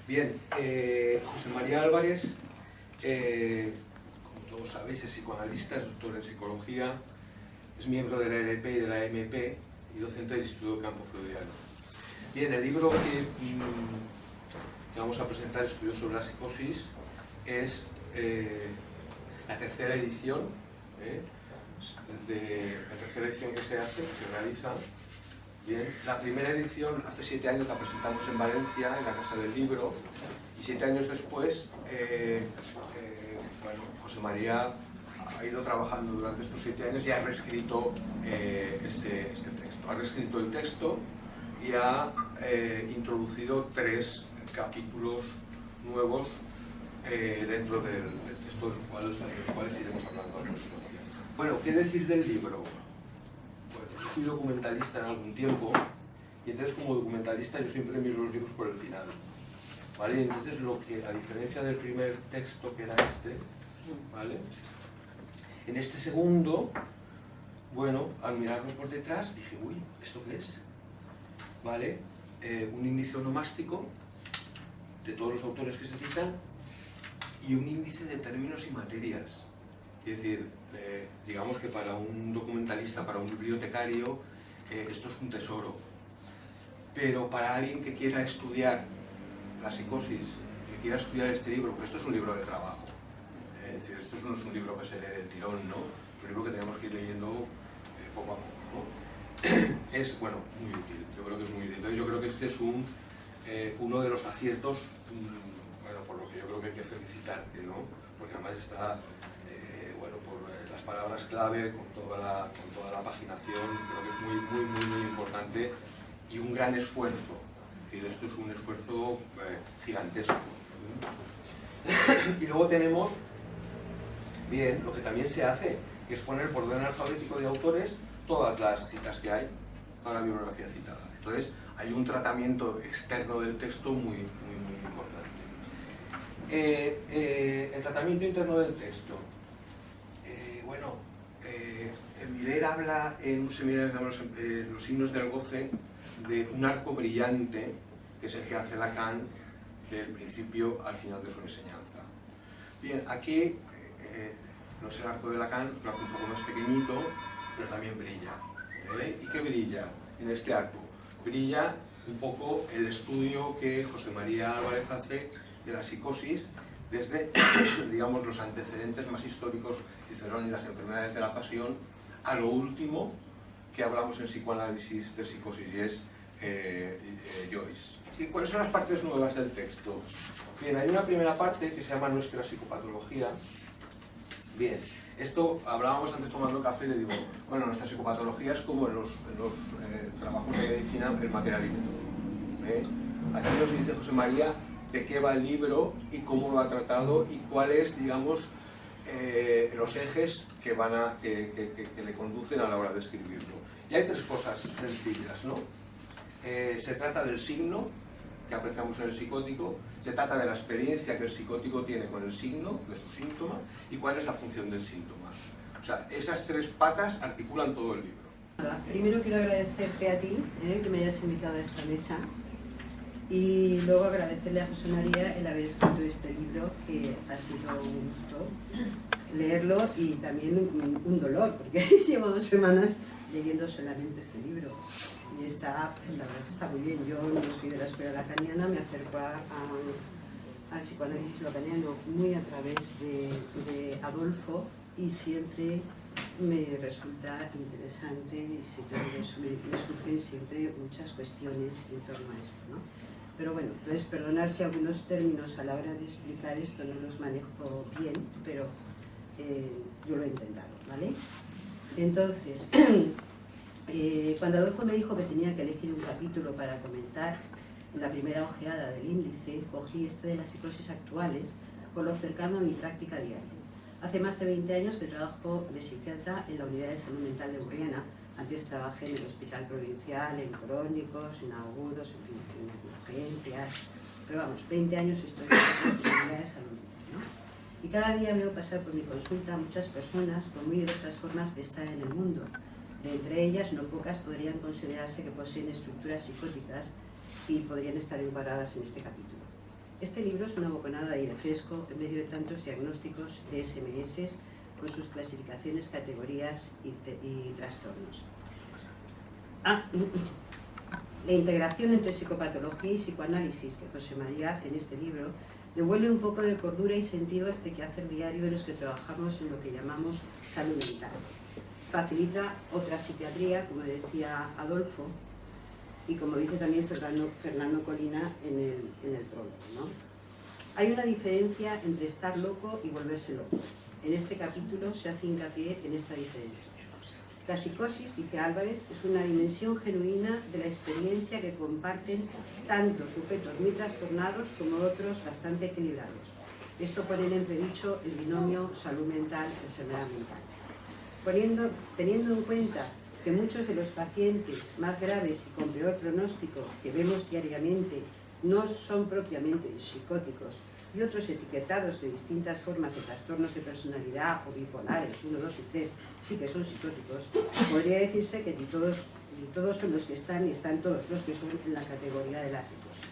Bien, José María Álvarez, como todos sabéis, es psicoanalista, es doctor en psicología, es miembro de la LP y de la MP y docente del Instituto de Campo Freudiano. Bien, el libro que vamos a presentar, Estudios sobre la psicosis, es la tercera edición, la tercera edición que se hace, que se realiza. Bien, la primera edición hace 7 años la presentamos en Valencia, en la Casa del Libro, y 7 años después, bueno, José María ha ido trabajando durante estos 7 años y ha reescrito este texto. Ha reescrito el texto y ha introducido 3 capítulos nuevos dentro del texto, de los cuales iremos hablando a continuación. Bueno, ¿qué decir del libro? Yo fui documentalista en algún tiempo y entonces como documentalista yo siempre miro los libros por el final, ¿vale? Entonces lo que, a diferencia del primer texto que era este, ¿vale? En este segundo, bueno, al mirarlo por detrás dije, uy, ¿esto qué es? ¿Vale? Un índice onomástico de todos los autores que se citan y un índice de términos y materias. Es decir, digamos que para un documentalista, para un bibliotecario, esto es un tesoro. Pero para alguien que quiera estudiar la psicosis, que quiera estudiar este libro, porque esto es un libro de trabajo, es decir, esto no es un libro que se lee del tirón, ¿no? Es un libro que tenemos que ir leyendo poco a poco, ¿no? Es, bueno, muy útil, yo creo que es muy útil. Entonces yo creo que este es uno de los aciertos, bueno, por lo que yo creo que hay que felicitarte, ¿no? Porque además está... bueno, por las palabras clave, con toda la paginación, creo que es muy importante y un gran esfuerzo. Es decir, esto es un esfuerzo gigantesco. Y luego tenemos, bien, lo que también se hace, que es poner por orden alfabético de autores todas las citas que hay para la bibliografía citada. Entonces, hay un tratamiento externo del texto muy importante. El tratamiento interno del texto. Bueno, Miller habla en un seminario que llamamos Los signos del goce de un arco brillante, que es el que hace Lacan del principio al final de su enseñanza. Bien, aquí no es el arco de Lacan, un arco un poco más pequeñito, pero también brilla. ¿Y qué brilla en este arco? Brilla un poco el estudio que José María Álvarez hace de la psicosis desde, digamos, los antecedentes más históricos, Cicerón y las enfermedades de la pasión, a lo último que hablamos en psicoanálisis de psicosis, y es Joyce. ¿Y cuáles son las partes nuevas del texto? Bien, hay una primera parte que se llama Nuestra psicopatología. Bien, esto hablábamos antes tomando café y le digo, bueno, nuestra psicopatología es como en los trabajos de medicina, el material y método. Aquí nos dice José María de qué va el libro y cómo lo ha tratado y cuáles, digamos, los ejes que le conducen a la hora de escribirlo. Y hay 3 cosas sencillas, ¿no? Se trata del signo que apreciamos en el psicótico, se trata de la experiencia que el psicótico tiene con el signo, de su síntoma, y cuál es la función del síntoma. O sea, esas 3 patas articulan todo el libro. Primero quiero agradecerte a ti, que me hayas invitado a esta mesa. Y luego agradecerle a José María el haber escrito este libro, que ha sido un gusto leerlo y también un dolor, porque llevo 2 semanas leyendo solamente este libro. Y está, la verdad es que está muy bien. Yo no soy de la escuela lacaniana, me acerco al psicoanálisis lacaniano muy a través de Adolfo y siempre me resulta interesante y me surgen siempre muchas cuestiones en torno a esto, ¿no? Pero bueno, entonces perdonar si algunos términos a la hora de explicar esto no los manejo bien, pero yo lo he intentado, ¿vale? Entonces, cuando Adolfo me dijo que tenía que elegir un capítulo para comentar en la primera ojeada del índice, cogí esto de las psicosis actuales por lo cercano a mi práctica diaria. Hace más de 20 años que trabajo de psiquiatra en la unidad de salud mental de Urriana. Antes trabajé en el hospital provincial, en crónicos, en agudos, en fin, en urgencias. Pero vamos, 20 años estoy en la unidad de salud mental, ¿no? Y cada día veo pasar por mi consulta a muchas personas con muy diversas formas de estar en el mundo. De entre ellas, no pocas podrían considerarse que poseen estructuras psicóticas y podrían estar encuadradas en este capítulo. Este libro es una bocanada de aire fresco en medio de tantos diagnósticos de SMS con sus clasificaciones, categorías y trastornos. La integración entre psicopatología y psicoanálisis que José María hace en este libro devuelve un poco de cordura y sentido a este quehacer diario de los que trabajamos en lo que llamamos salud mental. Facilita otra psiquiatría, como decía Adolfo, y como dice también Fernando Colina en el prólogo, ¿no? Hay una diferencia entre estar loco y volverse loco. En este capítulo se hace hincapié en esta diferencia. La psicosis, dice Álvarez, es una dimensión genuina de la experiencia que comparten tanto sujetos muy trastornados como otros bastante equilibrados. Esto pone en entredicho el binomio salud mental-enfermedad mental. Teniendo en cuenta que muchos de los pacientes más graves y con peor pronóstico que vemos diariamente no son propiamente psicóticos y otros etiquetados de distintas formas de trastornos de personalidad o bipolares, 1, 2 y 3, sí que son psicóticos, podría decirse que ni todos son los que están y están todos los que son en la categoría de la psicosis.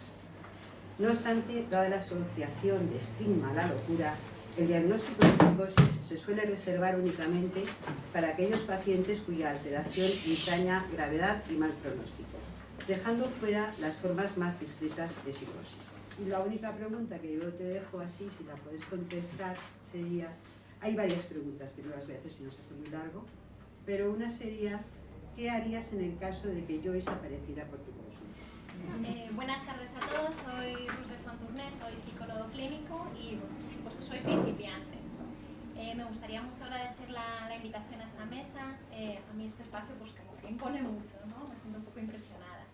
No obstante, dada la asociación de estigma a la locura, el diagnóstico de psicosis se suele reservar únicamente para aquellos pacientes cuya alteración entraña gravedad y mal pronóstico, dejando fuera las formas más discretas de psicosis. Y la única pregunta que yo te dejo así, si la puedes contestar, sería... Hay varias preguntas que no las voy a hacer si no se hace muy largo, pero una sería, ¿qué harías en el caso de que Joyce apareciera por tu consulta? Buenas tardes a todos, soy Roser Fontourné, soy psicólogo clínico y, por supuesto, soy principiante. Me gustaría mucho agradecer la invitación a esta mesa. A mí este espacio pues como que impone mucho, ¿no? Me siento un poco impresionada.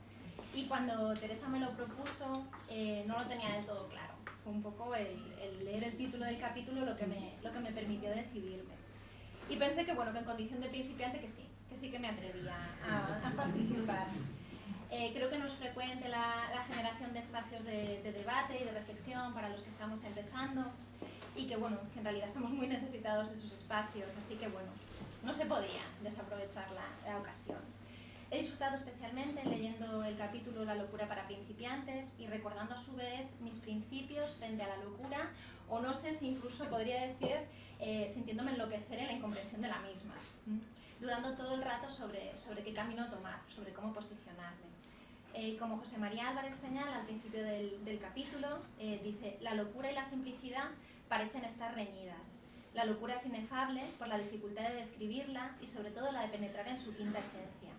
Y cuando Teresa me lo propuso, no lo tenía del todo claro. Fue un poco el leer el título del capítulo lo que me permitió decidirme. Y pensé que, bueno, que en condición de principiante que sí que me atrevía a participar. Creo que no es frecuente la generación de espacios de debate y de reflexión para los que estamos empezando y que, bueno, que en realidad estamos muy necesitados de sus espacios, así que, bueno, no se podía desaprovechar la ocasión. He disfrutado especialmente leyendo el capítulo La locura para principiantes y recordando a su vez mis principios frente a la locura, o no sé si incluso podría decir sintiéndome enloquecer en la incomprensión de la misma, dudando todo el rato sobre qué camino tomar, sobre cómo posicionarme. Como José María Álvarez señala al principio del capítulo, dice: la locura y la simplicidad parecen estar reñidas. La locura es inefable por la dificultad de describirla y sobre todo la de penetrar en su quinta esencia.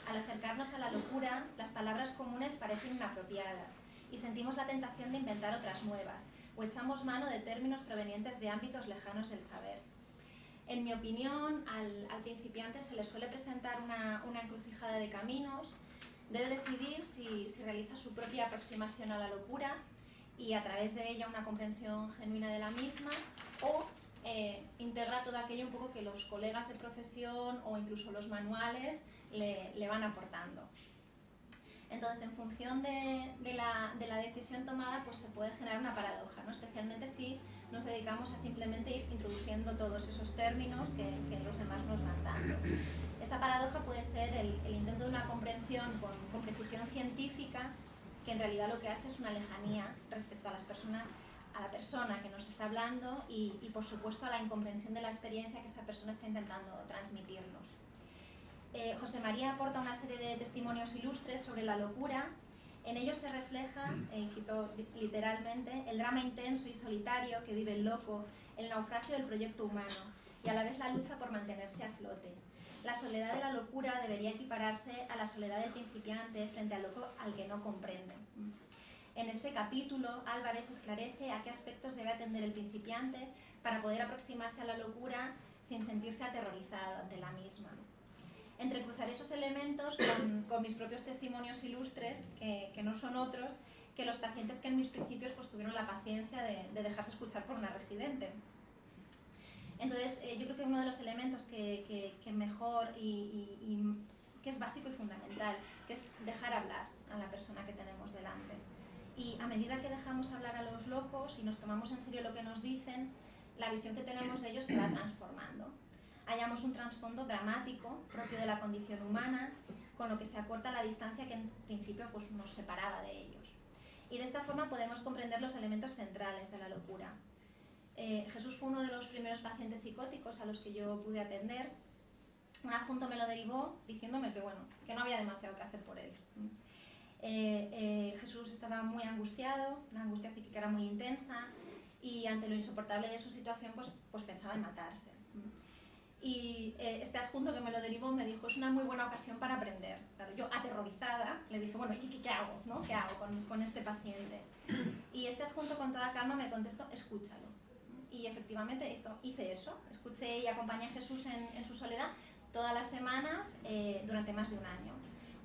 Al acercarnos a la locura, las palabras comunes parecen inapropiadas y sentimos la tentación de inventar otras nuevas, o echamos mano de términos provenientes de ámbitos lejanos del saber. En mi opinión, al principiante se le suele presentar una encrucijada de caminos. Debe decidir si realiza su propia aproximación a la locura y a través de ella una comprensión genuina de la misma, o integra todo aquello un poco que los colegas de profesión o incluso los manuales le van aportando. Entonces, en función de la decisión tomada, pues se puede generar una paradoja, ¿no? Especialmente si nos dedicamos a simplemente ir introduciendo todos esos términos que los demás nos van dando. Esa paradoja puede ser el intento de una comprensión con precisión científica, que en realidad lo que hace es una lejanía respecto a las personas, a la persona que nos está hablando y por supuesto a la incomprensión de la experiencia que esa persona está intentando transmitirnos. José María aporta una serie de testimonios ilustres sobre la locura. En ellos se refleja, cito literalmente, el drama intenso y solitario que vive el loco, el naufragio del proyecto humano y a la vez la lucha por mantenerse a flote. La soledad de la locura debería equipararse a la soledad del principiante frente al loco al que no comprende. En este capítulo, Álvarez esclarece a qué aspectos debe atender el principiante para poder aproximarse a la locura sin sentirse aterrorizado ante la misma. Entrecruzar esos elementos con mis propios testimonios ilustres, que no son otros que los pacientes que en mis principios pues, tuvieron la paciencia de dejarse escuchar por una residente. Entonces, yo creo que uno de los elementos que mejor y que es básico y fundamental, que es dejar hablar a la persona que tenemos delante. Y a medida que dejamos hablar a los locos y nos tomamos en serio lo que nos dicen, la visión que tenemos de ellos se va transformando. Hallamos un trasfondo dramático propio de la condición humana, con lo que se acorta la distancia que en principio pues, nos separaba de ellos. Y de esta forma podemos comprender los elementos centrales de la locura. Jesús fue uno de los primeros pacientes psicóticos a los que yo pude atender. Un adjunto me lo derivó diciéndome que no había demasiado que hacer por él. Jesús estaba muy angustiado, la angustia psíquica era muy intensa, y ante lo insoportable de su situación pues pensaba en matarse. Y este adjunto que me lo derivó me dijo: es una muy buena ocasión para aprender. Claro, yo, aterrorizada, le dije: bueno, ¿y qué hago, ¿no? ¿Qué hago con este paciente? Y este adjunto, con toda calma, me contestó: escúchalo. Y efectivamente hice eso, escuché y acompañé a Jesús en su soledad todas las semanas durante más de un año,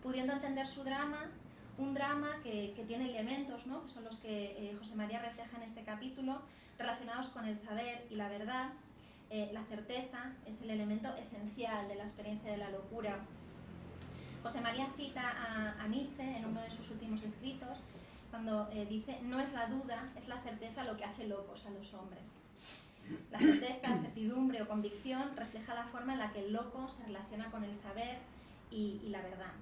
pudiendo entender su drama, un drama que tiene elementos, ¿no?, que son los que José María refleja en este capítulo, relacionados con el saber y la verdad. La certeza es el elemento esencial de la experiencia de la locura. José María cita a Nietzsche en uno de sus últimos escritos, cuando dice: no es la duda, es la certeza lo que hace locos a los hombres. La certeza, certidumbre o convicción refleja la forma en la que el loco se relaciona con el saber y la verdad.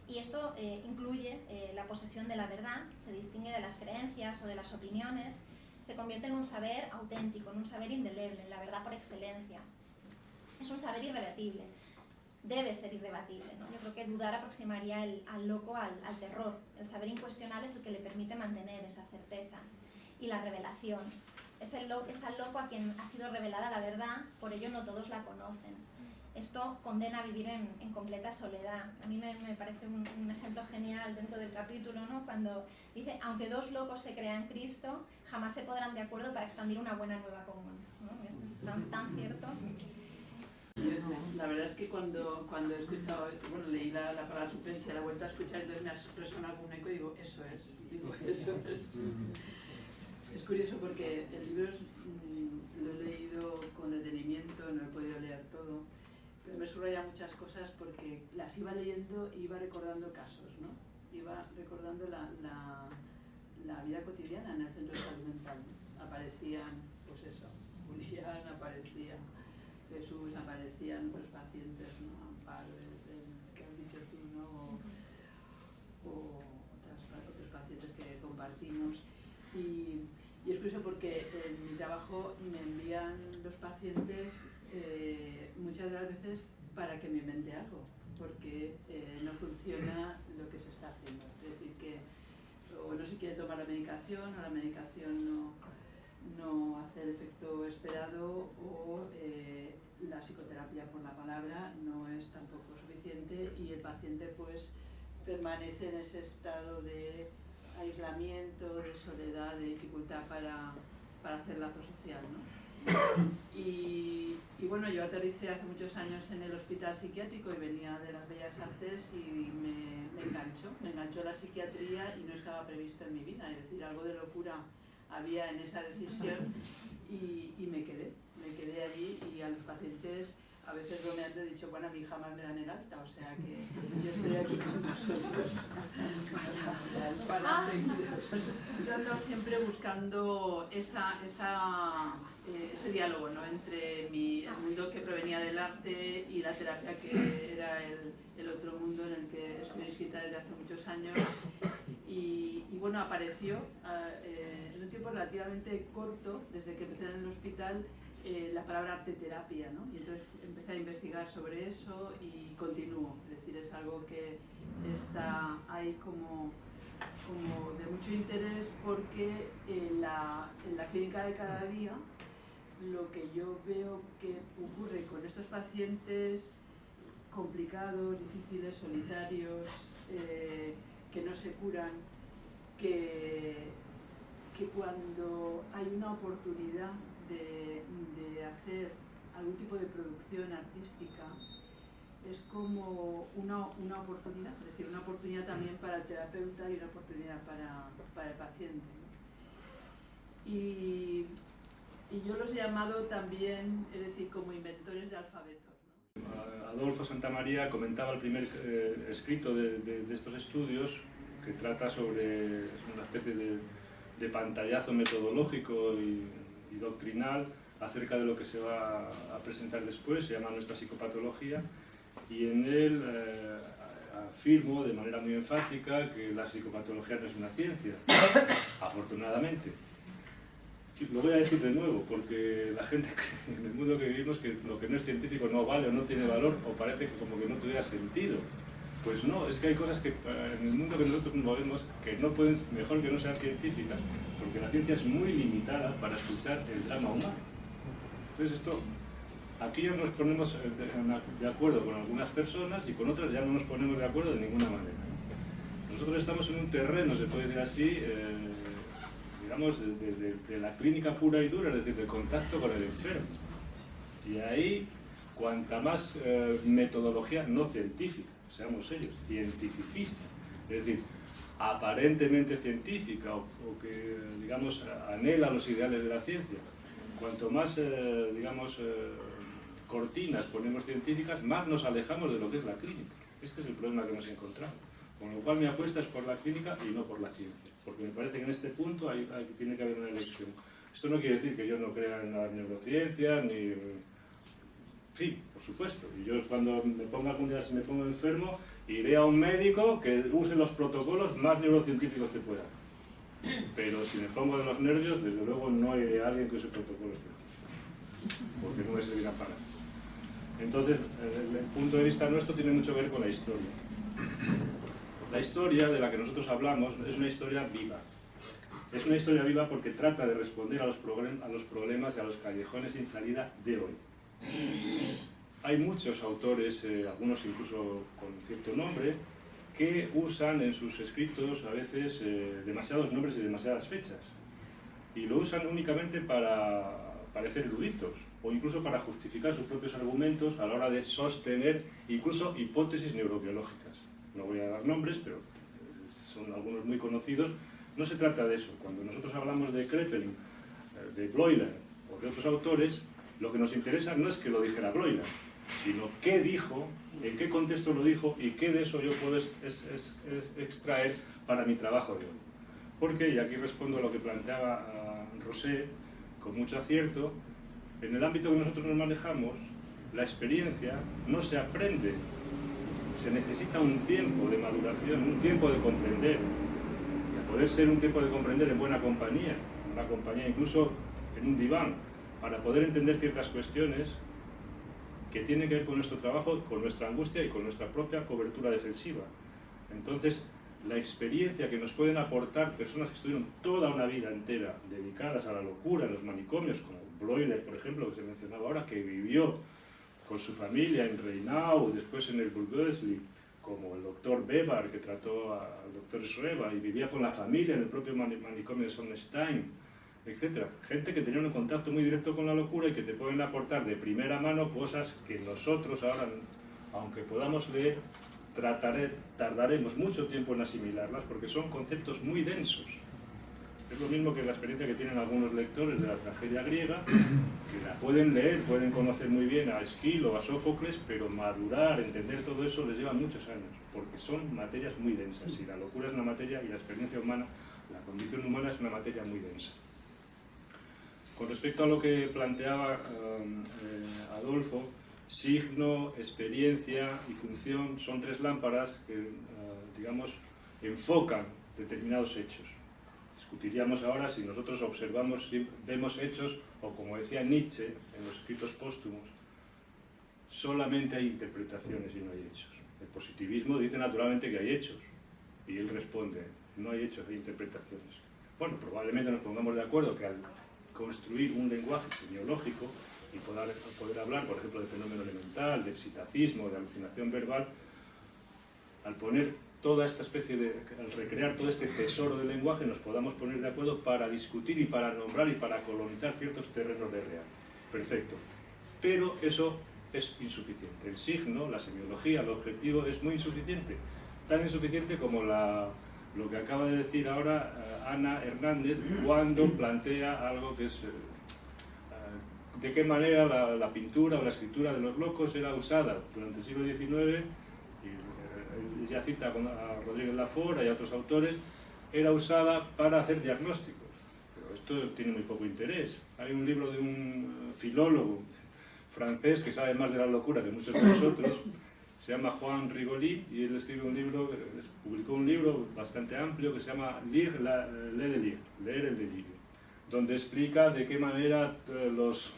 Y esto incluye la posesión de la verdad, se distingue de las creencias o de las opiniones, se convierte en un saber auténtico, en un saber indeleble, en la verdad por excelencia. Es un saber irrebatible, debe ser irrebatible, ¿no? Yo creo que dudar aproximaría al loco al terror. El saber incuestionable es el que le permite mantener esa certeza. Y la revelación. Es al loco a quien ha sido revelada la verdad, por ello no todos la conocen. Esto condena a vivir en completa soledad. A mí me parece un ejemplo genial dentro del capítulo, ¿no?, cuando dice: aunque dos locos se crean Cristo, jamás se podrán de acuerdo para expandir una buena nueva común, ¿no? Esto es tan cierto. La verdad es que cuando he escuchado, leí la palabra suplencia, la he vuelto a escuchar, entonces me ha resonado como un eco y digo, eso es. Es curioso porque el libro lo he leído con detenimiento, no he podido leer todo, pero me subraya muchas cosas porque las iba leyendo e iba recordando casos, ¿no? Iba recordando la vida cotidiana en el centro de salud mental, ¿no? Aparecían, pues eso, Julián, aparecía Jesús, aparecían otros pacientes, ¿no?, Amparo, que has dicho tú, ¿no?, o otros pacientes que compartimos. Y es curioso porque en mi trabajo me envían los pacientes muchas de las veces para que me invente algo, porque no funciona lo que se está haciendo. Es decir, que o no se quiere tomar la medicación, o la medicación no hace el efecto esperado, o la psicoterapia por la palabra no es tampoco suficiente, y el paciente pues permanece en ese estado de aislamiento, de soledad, de dificultad para hacer lazo social, ¿no? Y bueno, yo aterricé hace muchos años en el hospital psiquiátrico y venía de las Bellas Artes y me enganchó la psiquiatría y no estaba previsto en mi vida, es decir, algo de locura había en esa decisión y me quedé allí, y a los pacientes a veces bromeando he dicho: bueno, a mí jamás me dan el alta, o sea que yo estoy aquí con vosotros para seguir. Yo ando siempre buscando ese diálogo, ¿no?, entre el mundo que provenía del arte y la terapia, que era el otro mundo en el que estoy inscrita desde hace muchos años. Y bueno, apareció en un tiempo relativamente corto, desde que empecé en el hospital, la palabra arteterapia, ¿no? Y entonces empecé a investigar sobre eso y continúo. Es decir, es algo que está ahí como de mucho interés, porque en la clínica de cada día lo que yo veo que ocurre con estos pacientes complicados, difíciles, solitarios, que no se curan, que cuando hay una oportunidad de hacer algún tipo de producción artística, es como una oportunidad, es decir, una oportunidad también para el terapeuta y una oportunidad para el paciente, ¿no? Y yo los he llamado también, es decir, como inventores de alfabetos, ¿no? Adolfo Santamaría comentaba el primer escrito de estos estudios, que trata sobre una especie de pantallazo metodológico y doctrinal acerca de lo que se va a presentar después. Se llama Nuestra psicopatología, y en él afirmo de manera muy enfática que la psicopatología no es una ciencia, afortunadamente. Lo voy a decir de nuevo, porque la gente en el mundo que vivimos que lo que no es científico no vale o no tiene valor o parece que como que no tuviera sentido. Pues no, es que hay cosas que en el mundo que nosotros movemos que no pueden, mejor que no sean científicas, porque la ciencia es muy limitada para escuchar el drama humano. Entonces esto, aquí ya nos ponemos de acuerdo con algunas personas y con otras ya no nos ponemos de acuerdo de ninguna manera. Nosotros estamos en un terreno, se puede decir así, digamos, de la clínica pura y dura, es decir, del contacto con el enfermo. Y ahí, cuanta más metodología no científica, seamos ellos, cientificista, es decir, aparentemente científica o que, digamos, anhela los ideales de la ciencia, cuanto más, digamos, cortinas ponemos científicas, más nos alejamos de lo que es la clínica. Este es el problema que hemos encontrado. Con lo cual mi apuesta es por la clínica y no por la ciencia, porque me parece que en este punto tiene que haber una elección. Esto no quiere decir que yo no crea en la neurociencia, ni... En fin, por supuesto. Y yo cuando algún día me pongo enfermo, iré a un médico que use los protocolos más neurocientíficos que pueda. Pero si me pongo de los nervios, desde luego no hay alguien que use protocolos científicos, porque no me servirá para nada. Entonces, el punto de vista nuestro tiene mucho que ver con la historia. La historia de la que nosotros hablamos es una historia viva. Es una historia viva porque trata de responder a los problemas y a los callejones sin salida de hoy. Hay muchos autores, algunos incluso con cierto nombre, que usan en sus escritos a veces demasiados nombres y demasiadas fechas. Y lo usan únicamente para parecer eruditos o incluso para justificar sus propios argumentos a la hora de sostener incluso hipótesis neurobiológicas. No voy a dar nombres, pero son algunos muy conocidos. No se trata de eso. Cuando nosotros hablamos de Kraepelin, de Bleuler o de otros autores, lo que nos interesa no es que lo dijera Bleuler, sino qué dijo, en qué contexto lo dijo y qué de eso yo puedo extraer para mi trabajo de hoy. Porque, y aquí respondo a lo que planteaba Rosé, con mucho acierto, en el ámbito que nosotros nos manejamos, la experiencia no se aprende. Se necesita un tiempo de maduración, un tiempo de comprender. Y a poder ser un tiempo de comprender en buena compañía, una compañía incluso en un diván, para poder entender ciertas cuestiones que tienen que ver con nuestro trabajo, con nuestra angustia y con nuestra propia cobertura defensiva. Entonces, la experiencia que nos pueden aportar personas que estuvieron toda una vida entera dedicadas a la locura en los manicomios, como Bleuler, por ejemplo, que se mencionaba ahora, que vivió con su familia en Reinau, después en el Bulgösli, como el doctor Weber, que trató al doctor Schreber, y vivía con la familia en el propio manicomio de Sonnenstein, etc. Gente que tenía un contacto muy directo con la locura y que te pueden aportar de primera mano cosas que nosotros ahora, aunque podamos leer, tardaremos mucho tiempo en asimilarlas, porque son conceptos muy densos. Es lo mismo que la experiencia que tienen algunos lectores de la tragedia griega, que la pueden leer, pueden conocer muy bien a Esquilo o a Sófocles, pero madurar, entender todo eso les lleva muchos años, porque son materias muy densas, y la locura es una materia, y la experiencia humana, la condición humana es una materia muy densa. Con respecto a lo que planteaba Adolfo, signo, experiencia y función son tres lámparas que, digamos, enfocan determinados hechos. Discutiríamos ahora si nosotros observamos, si vemos hechos, o como decía Nietzsche en los escritos póstumos, solamente hay interpretaciones y no hay hechos. El positivismo dice naturalmente que hay hechos, y él responde, no hay hechos, hay interpretaciones. Bueno, probablemente nos pongamos de acuerdo que al construir un lenguaje semiológico y poder hablar, por ejemplo, de fenómeno elemental, de excitacismo, de alucinación verbal, al poner toda esta especie de, al recrear todo este tesoro del lenguaje, nos podamos poner de acuerdo para discutir y para nombrar y para colonizar ciertos terrenos de real. Perfecto. Pero eso es insuficiente. El signo, la semiología, el objetivo es muy insuficiente. Tan insuficiente como lo que acaba de decir ahora Ana Hernández cuando plantea algo que es de qué manera la pintura o la escritura de los locos era usada durante el siglo XIX, y ella cita a Rodríguez Lafort y a otros autores, era usada para hacer diagnósticos. Pero esto tiene muy poco interés. Hay un libro de un filólogo francés que sabe más de la locura que muchos de nosotros, se llama Juan Rigoli y él escribe un libro, publicó un libro bastante amplio que se llama Leer el delirio, donde explica de qué manera los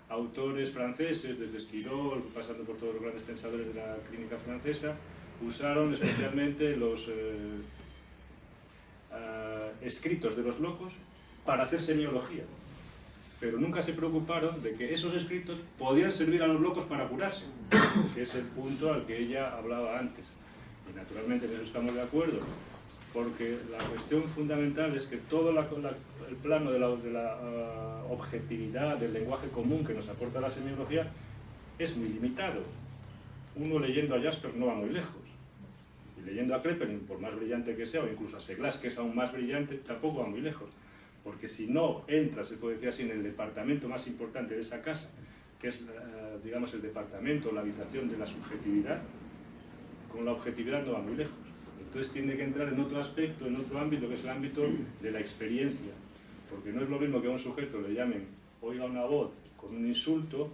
autores franceses, desde Esquirol, pasando por todos los grandes pensadores de la clínica francesa, usaron especialmente los escritos de los locos para hacer semiología. Pero nunca se preocuparon de que esos escritos podían servir a los locos para curarse, que es el punto al que ella hablaba antes. Y naturalmente en eso estamos de acuerdo, porque la cuestión fundamental es que todo el plano de la objetividad, del lenguaje común que nos aporta la semiología, es muy limitado. Uno leyendo a Jaspers no va muy lejos. Y leyendo a Kraepelin, por más brillante que sea, o incluso a Seglas, que es aún más brillante, tampoco va muy lejos. Porque si no entra, se puede decir así, en el departamento más importante de esa casa, que es, digamos, el departamento, la habitación de la subjetividad, con la objetividad no va muy lejos. Entonces tiene que entrar en otro aspecto, en otro ámbito, que es el ámbito de la experiencia. Porque no es lo mismo que a un sujeto le llamen, oiga una voz con un insulto,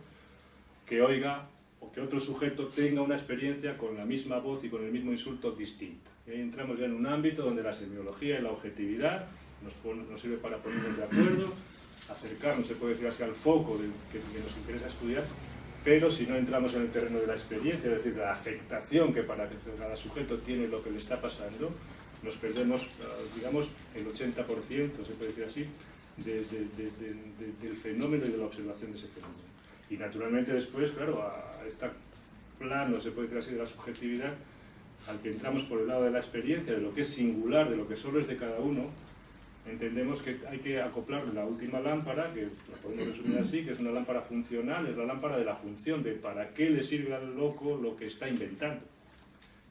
que oiga o que otro sujeto tenga una experiencia con la misma voz y con el mismo insulto distinta. Y ahí entramos ya en un ámbito donde la semiología y la objetividad nos sirve para ponernos de acuerdo, acercarnos, se puede decir así, al foco que nos interesa estudiar, pero si no entramos en el terreno de la experiencia, es decir, la afectación que para cada sujeto tiene lo que le está pasando, nos perdemos, digamos, el 80%, se puede decir así, del fenómeno y de la observación de ese fenómeno. Y naturalmente después, claro, a este plano, se puede decir así, de la subjetividad, al que entramos por el lado de la experiencia, de lo que es singular, de lo que solo es de cada uno, entendemos que hay que acoplar la última lámpara, que la podemos resumir así, que es una lámpara funcional, es la lámpara de la función, de para qué le sirve al loco lo que está inventando.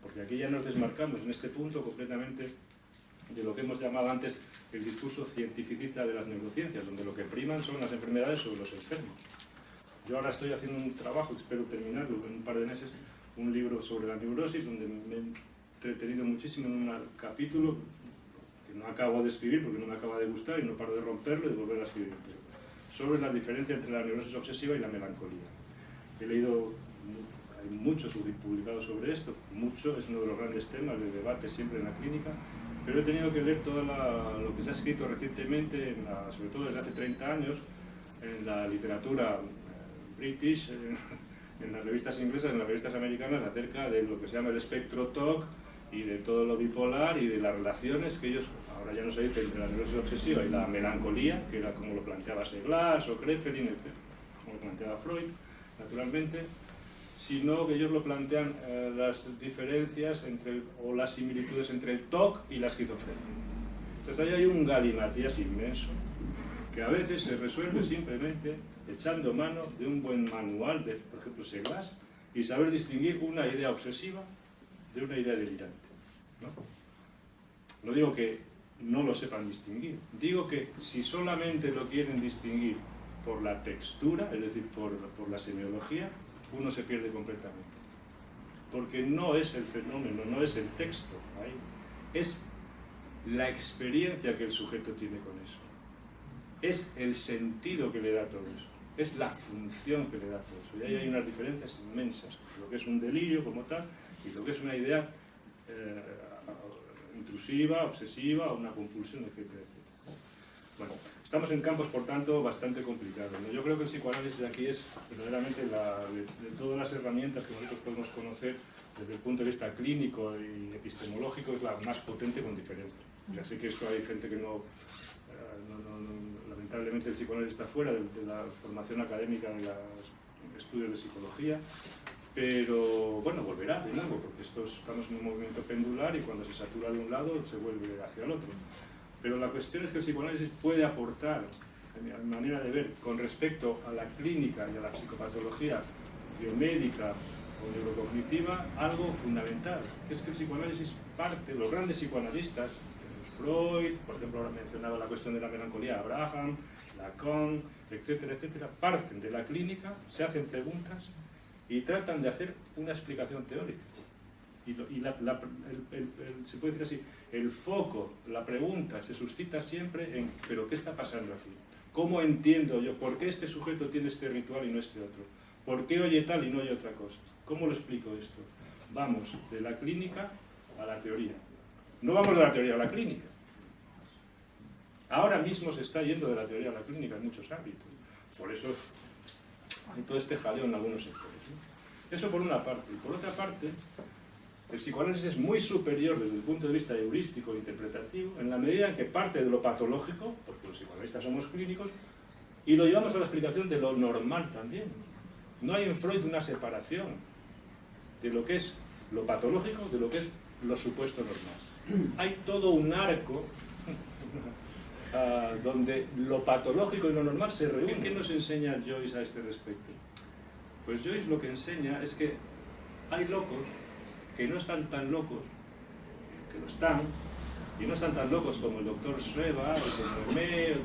Porque aquí ya nos desmarcamos en este punto completamente de lo que hemos llamado antes el discurso cientificista de las neurociencias, donde lo que priman son las enfermedades sobre los enfermos. Yo ahora estoy haciendo un trabajo, espero terminarlo en un par de meses, un libro sobre la neurosis, donde me he entretenido muchísimo en un capítulo que no acabo de escribir porque no me acaba de gustar y no paro de romperlo y de volver a escribir, sobre la diferencia entre la neurosis obsesiva y la melancolía. He leído, hay mucho publicado sobre esto, mucho, es uno de los grandes temas de debate siempre en la clínica, pero he tenido que leer todo lo que se ha escrito recientemente, sobre todo desde hace 30 años, en la literatura british, en las revistas inglesas, en las revistas americanas, acerca de lo que se llama el espectro TOC y de todo lo bipolar y de las relaciones que ellos, ahora ya no se dice, entre la neurosis obsesiva y la melancolía, que era como lo planteaba Seglas o Kraepelin, etc., como lo planteaba Freud, naturalmente, sino que ellos lo plantean las diferencias o las similitudes entre el TOC y la esquizofrenia. Entonces ahí hay un galimatías inmenso, que a veces se resuelve simplemente echando mano de un buen manual de, por ejemplo, Seglas, y saber distinguir una idea obsesiva de una idea delirante, ¿no? No digo que no lo sepan distinguir, digo que si solamente lo quieren distinguir por la textura, es decir, por la semiología, uno se pierde completamente. Porque no es el fenómeno, no es el texto, ahí, es la experiencia que el sujeto tiene con eso. Es el sentido que le da todo eso. Es la función que le da todo eso. Y ahí hay unas diferencias inmensas. Lo que es un delirio como tal y lo que es una idea intrusiva, obsesiva, una compulsión, etcétera, etcétera. Bueno, estamos en campos, por tanto, bastante complicados, ¿no? Yo creo que el psicoanálisis de aquí es verdaderamente de todas las herramientas que nosotros podemos conocer desde el punto de vista clínico y epistemológico, es la más potente con diferencia. Ya sé que esto hay gente que lamentablemente el psicoanálisis está fuera de la formación académica de los estudios de psicología, pero bueno, volverá de nuevo, porque estamos en un movimiento pendular y cuando se satura de un lado se vuelve hacia el otro. Pero la cuestión es que el psicoanálisis puede aportar, a mi manera de ver, con respecto a la clínica y a la psicopatología biomédica o neurocognitiva, algo fundamental, que es que el psicoanálisis parte, los grandes psicoanalistas, Freud, por ejemplo, ahora mencionaba la cuestión de la melancolía, Abraham, Lacan, etcétera, etcétera, parten de la clínica, se hacen preguntas y tratan de hacer una explicación teórica. Y se puede decir así, el foco, la pregunta se suscita siempre en ¿pero qué está pasando aquí? ¿Cómo entiendo yo? ¿Por qué este sujeto tiene este ritual y no este otro? ¿Por qué oye tal y no oye otra cosa? ¿Cómo lo explico esto? vamos de la clínica a la teoría. No vamos de la teoría a la clínica. Ahora mismo se está yendo de la teoría a la clínica en muchos ámbitos. Por eso hay todo este jaleo en algunos sectores, ¿no? Eso por una parte. Y por otra parte, el psicoanálisis es muy superior desde el punto de vista heurístico e interpretativo en la medida en que parte de lo patológico, porque los psicoanalistas somos clínicos, y lo llevamos a la explicación de lo normal también. No hay en Freud una separación de lo que es lo patológico de lo que es lo supuesto normal. Hay todo un arco donde lo patológico y lo normal se reúnen. ¿Qué nos enseña Joyce a este respecto? Pues Joyce lo que enseña es que hay locos que no están tan locos, que lo están, y no están tan locos como el doctor Sreva, o como Hermé,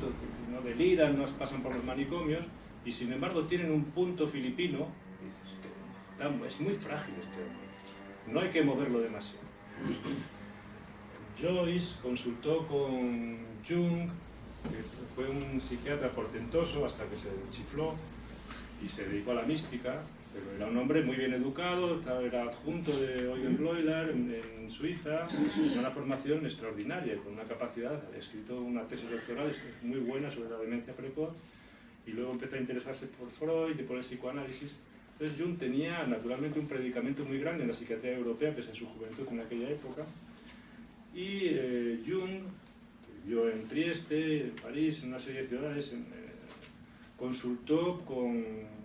no deliran, no pasan por los manicomios, y sin embargo tienen un punto filipino, y dices, es muy frágil este hombre, no hay que moverlo demasiado. Joyce consultó con Jung, que fue un psiquiatra portentoso hasta que se chifló y se dedicó a la mística, pero era un hombre muy bien educado, era adjunto de Eugen Bleuler en Suiza, con una formación extraordinaria, con una capacidad, ha escrito una tesis doctoral muy buena sobre la demencia precoz, y luego empezó a interesarse por Freud y por el psicoanálisis. Entonces Jung tenía naturalmente un predicamento muy grande en la psiquiatría europea, pese a su juventud en aquella época, y Jung, que vivió en Trieste, en París, en una serie de ciudades, consultó con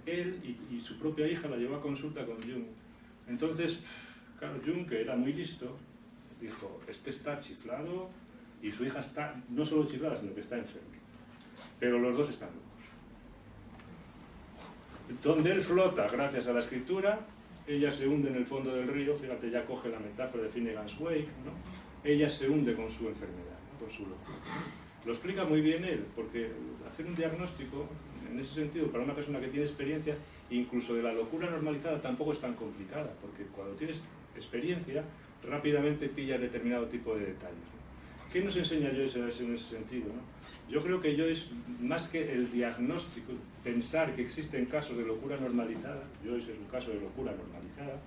él y su propia hija la llevó a consulta con Jung. Entonces, claro, Jung, que era muy listo, dijo, este está chiflado y su hija está no solo chiflada, sino que está enferma. Pero los dos están locos. Donde él flota gracias a la escritura, ella se hunde en el fondo del río, fíjate, ya coge la metáfora de Finnegan's Wake, ¿no? Ella se hunde con su enfermedad, ¿no? Con su locura. Lo explica muy bien él, porque hacer un diagnóstico, en ese sentido, para una persona que tiene experiencia, incluso de la locura normalizada, tampoco es tan complicada, porque cuando tienes experiencia, rápidamente pillas determinado tipo de detalles, ¿no? ¿Qué nos enseña Joyce en ese sentido, ¿no? Yo creo que Joyce, más que el diagnóstico, pensar que existen casos de locura normalizada, Joyce es un caso de locura normalizada,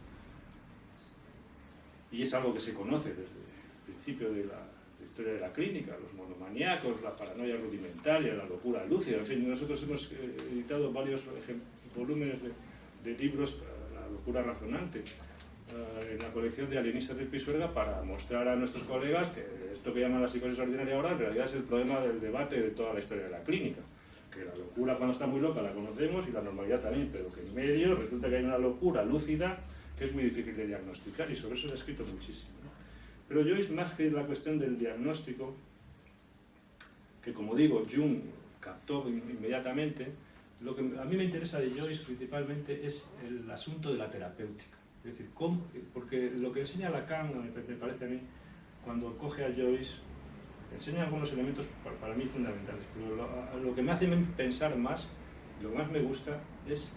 y es algo que se conoce desde el principio de la historia de la clínica, los monomaníacos, la paranoia rudimentaria, la locura lúcida, en fin, nosotros hemos editado varios volúmenes de libros para la locura razonante en la colección de Alienistas del Pisuerga para mostrar a nuestros colegas que esto que llaman la psicosis ordinaria ahora en realidad es el problema del debate de toda la historia de la clínica, que la locura cuando está muy loca la conocemos y la normalidad también, pero que en medio resulta que hay una locura lúcida que es muy difícil de diagnosticar y sobre eso se ha escrito muchísimo, ¿no? Pero Joyce, más que la cuestión del diagnóstico, que como digo, Jung captó inmediatamente, lo que a mí me interesa de Joyce principalmente es el asunto de la terapéutica. Es decir, ¿cómo? Porque lo que enseña Lacan, me parece a mí, cuando coge a Joyce, enseña algunos elementos para mí fundamentales, pero lo que me hace pensar más, lo que más me gusta, es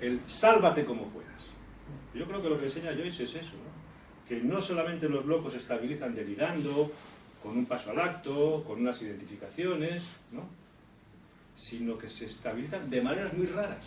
el sálvate como puedas. Yo creo que lo que enseña Joyce es eso, ¿no? Que no solamente los locos se estabilizan delirando, con un paso al acto, con unas identificaciones, ¿no? Sino que se estabilizan de maneras muy raras.